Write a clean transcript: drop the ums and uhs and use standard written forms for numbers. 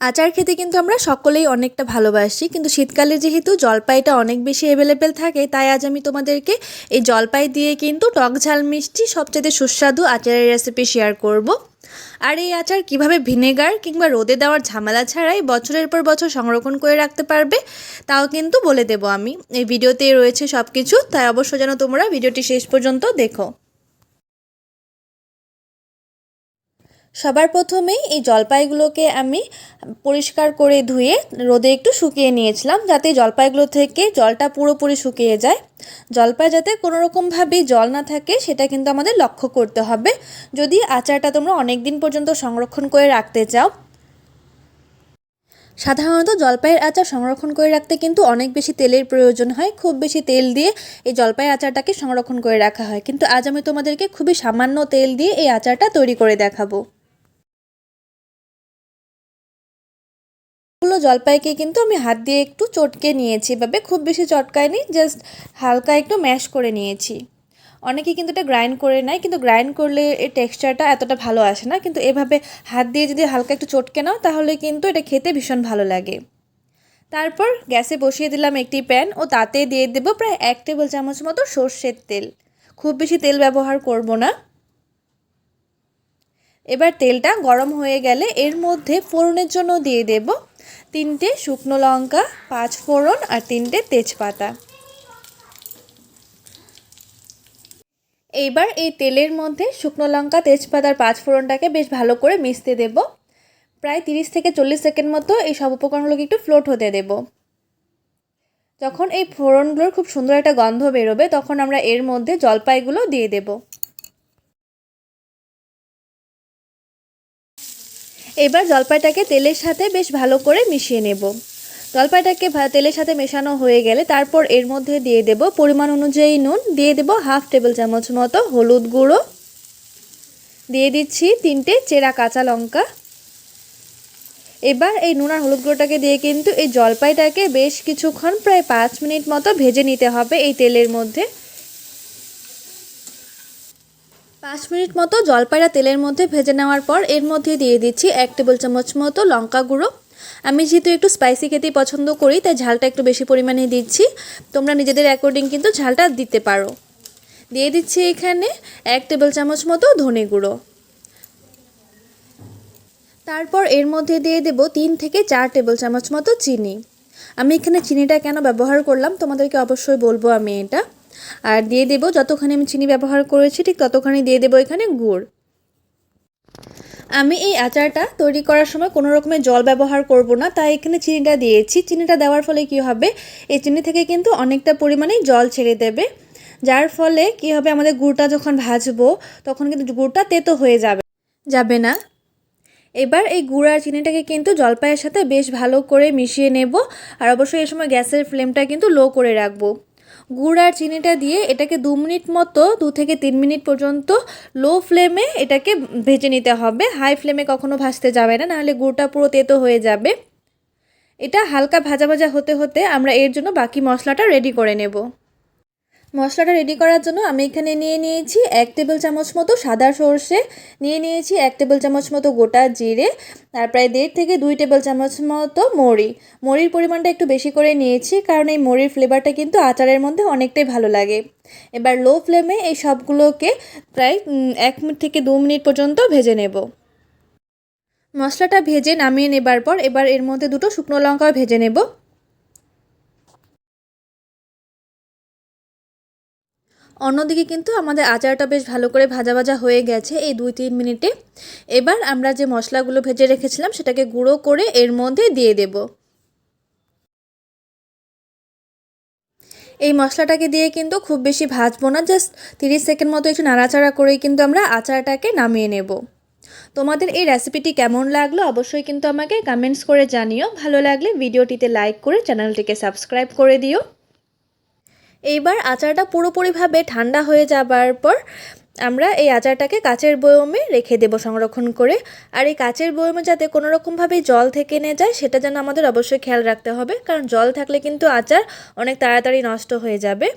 আচার খেতে কিন্তু আমরা সকলেই অনেকটা ভালোবাসি, কিন্তু শীতকালে যেহেতু জলপাইটা অনেক বেশি অ্যাভেলেবেল থাকে, তাই আজ আমি তোমাদেরকে এই জলপাই দিয়ে কিন্তু টক ঝাল মিষ্টি সবচেয়ে সুস্বাদু আচারের রেসিপি শেয়ার করব। আর এই আচার কিভাবে ভিনেগার কিংবা রোদে দেওয়ার ঝামেলা ছাড়াই বছরের পর বছর সংরক্ষণ করে রাখতে পারবে তাও কিন্তু বলে দেব আমি। এই ভিডিওতে রয়েছে সব কিছু, তাই অবশ্যই যেন তোমরা ভিডিওটি শেষ পর্যন্ত দেখো। সবার প্রথমেই এই জলপাইগুলোকে আমি পরিষ্কার করে ধুয়ে রোদে একটু শুকিয়ে নিয়েছিলাম, যাতে জলপাইগুলো থেকে জলটা পুরোপুরি শুকিয়ে যায়। জলপাই যাতে কোনো রকমভাবেই জল না থাকে সেটা কিন্তু আমাদের লক্ষ্য করতে হবে, যদি আচারটা তোমরা অনেক দিন পর্যন্ত সংরক্ষণ করে রাখতে চাও। সাধারণত জলপাইয়ের আচার সংরক্ষণ করে রাখতে কিন্তু অনেক বেশি তেলের প্রয়োজন হয়, খুব বেশি তেল দিয়ে এই জলপাই আচারটাকে সংরক্ষণ করে রাখা হয়, কিন্তু আজ আমি তোমাদেরকে খুবই সামান্য তেল দিয়ে এই আচারটা তৈরি করে দেখাবো। জলপাইকে কিন্তু আমি হাত দিয়ে একটু চটকে নিয়েছি, এভাবে খুব বেশি চটকায়নি, জাস্ট হালকা একটু ম্যাশ করে নিয়েছি। অনেকে কিন্তু এটা গ্রাইন্ড করে নেয়, কিন্তু গ্রাইন্ড করলে এর টেক্সচারটা এতটা ভালো আসে না, কিন্তু এভাবে হাত দিয়ে যদি হালকা একটু চটকে নাও তাহলে কিন্তু এটা খেতে ভীষণ ভালো লাগে। তারপর গ্যাসে বসিয়ে দিলাম একটি প্যান ও তাতে দিয়ে দেবো প্রায় 1 টেবিল চামচ মতো সর্ষের তেল। খুব বেশি তেল ব্যবহার করব না। এবার তেলটা গরম হয়ে গেলে এর মধ্যে ফোড়নের জন্য দিয়ে দেব 3টে শুকনো লঙ্কা, 5 ফোড়ন আর 3টে তেজপাতা। এইবার এই তেলের মধ্যে শুকনো লঙ্কা, তেজপাতা আর 5 ফোড়নটাকে বেশ ভালো করে মিশতে দেব। প্রায় 30 থেকে 40 সেকেন্ড মতো এই সব উপকরণগুলোকে একটু ফ্লোট হতে দেব। যখন এই ফোড়নগুলোর খুব সুন্দর একটা গন্ধ বেরোবে তখন আমরা এর মধ্যে জলপাইগুলো দিয়ে দেব। এবার জলপাইটাকে তেলের সাথে বেশ ভালো করে মিশিয়ে নেব। জলপাইটাকে তেলের সাথে মেশানো হয়ে গেলে তারপর এর মধ্যে দিয়ে দেব পরিমাণ অনুযায়ী নুন, দিয়ে দেব 1/2 টেবিল চামচ মতো হলুদ গুঁড়ো, দিয়ে দিচ্ছি 3টে চেরা কাঁচা লঙ্কা। এবার এই নুন আর হলুদ গুঁড়োটাকে দিয়ে কিন্তু এই জলপাইটাকে বেশ কিছুক্ষণ প্রায় 5 মিনিট মতো ভেজে নিতে হবে এই তেলের মধ্যে। 5 মিনিট মতো জলপাইটা তেলের মধ্যে ভেজে নেওয়ার পর এর মধ্যে দিয়ে দিচ্ছি 1 টেবিল চামচ মতো লঙ্কা গুঁড়ো। আমি যেহেতু একটু স্পাইসি খেতেই পছন্দ করি তাই ঝালটা একটু বেশি পরিমাণে দিচ্ছি, তোমরা নিজেদের অ্যাকর্ডিং কিন্তু ঝালটা দিতে পারো। দিয়ে দিচ্ছি এখানে 1 টেবিল চামচ মতো ধনে গুঁড়ো। তারপর এর মধ্যে দিয়ে দেব 3 থেকে 4 টেবিল চামচ মতো চিনি। আমি এখানে চিনিটা কেন ব্যবহার করলাম তোমাদেরকে অবশ্যই বলবো আমি এটা। আর দিয়ে দেব যতখানি আমি চিনি ব্যবহার করেছি ঠিক ততখানি দিয়ে দেব এখানে গুড়। আমি এই আচারটা তৈরি করার সময় কোনো রকমের জল ব্যবহার করব না, তাই এখানে চিনিটা দিয়েছি। চিনিটা দেওয়ার ফলে কি হবে, এই চিনি থেকে কিন্তু অনেকটা পরিমাণে জল ছেড়ে দেবে, যার ফলে কি হবে আমাদের গুড়টা যখন ভাজবো তখন কিন্তু গুড়টা তেতো হয়ে যাবে না। এবার এই গুড় আর চিনিটাকে কিন্তু জলপাইয়ের সাথে বেশ ভালো করে মিশিয়ে নেব, আর অবশ্যই এই সময় গ্যাসের ফ্লেমটা কিন্তু লো করে রাখবো। গুড় আর চিনিটা দিয়ে এটাকে 2 মিনিট মতো 2 থেকে 3 মিনিট পর্যন্ত লো ফ্লেমে এটাকে ভেজে নিতে হবে। হাই ফ্লেমে কখনো ভাজতে যাবে না, নাহলে গুড়টা পুরো তেতো হয়ে যাবে। এটা হালকা ভাজা ভাজা হতে হতে আমরা এর জন্য বাকি মশলাটা রেডি করে নেব। মশলাটা রেডি করার জন্য আমি এখানে নিয়ে নিয়েছি 1 টেবিল চামচ মতো সাদা সর্ষে, নিয়ে নিয়েছি 1 টেবিল চামচ মতো গোটা জিরে, আর প্রায় 1.5 থেকে 2 টেবিল চামচ মতো মরির পরিমাণটা একটু বেশি করে নিয়েছি, কারণ এই মরির ফ্লেভারটা কিন্তু আচারের মধ্যে অনেকটাই ভালো লাগে। এবার লো ফ্লেমে এই সবগুলোকে প্রায় 1 মিনিট থেকে 2 মিনিট পর্যন্ত ভেজে নেব। মশলাটা ভেজে নামিয়ে নেবার পর এবার এর মধ্যে 2টো শুকনো লঙ্কাও ভেজে নেব। অন্যদিকে কিন্তু আমাদের আচারটা বেশ ভালো করে ভাজা ভাজা হয়ে গেছে এই 2-3 মিনিটে। এবার আমরা যে মশলাগুলো ভেজে রেখেছিলাম সেটাকে গুঁড়ো করে এর মধ্যে দিয়ে দেব। এই মশলাটাকে দিয়ে কিন্তু খুব বেশি ভাজবো না, জাস্ট 30 সেকেন্ড মতো একটু নাড়াচাড়া করেই কিন্তু আমরা আচারটাকে নামিয়ে নেব। তোমাদের এই রেসিপিটি কেমন লাগলো অবশ্যই কিন্তু আমাকে কমেন্টস করে জানিও। ভালো লাগলে ভিডিওটিতে লাইক করে চ্যানেলটিকে সাবস্ক্রাইব করে দিও। এইবার আচারটা পুরোপুরিভাবে ঠান্ডা হয়ে যাবার পর আমরা এই আচারটাকে কাচের বয়মে রেখে দেব সংরক্ষণ করে। আর এই কাচের বয়মে যাতে কোনো রকমভাবে জল থেকে না যায় সেটা যেন আমাদের অবশ্যই খেয়াল রাখতে হবে, কারণ জল থাকলে কিন্তু আচার অনেক তাড়াতাড়ি নষ্ট হয়ে যাবে।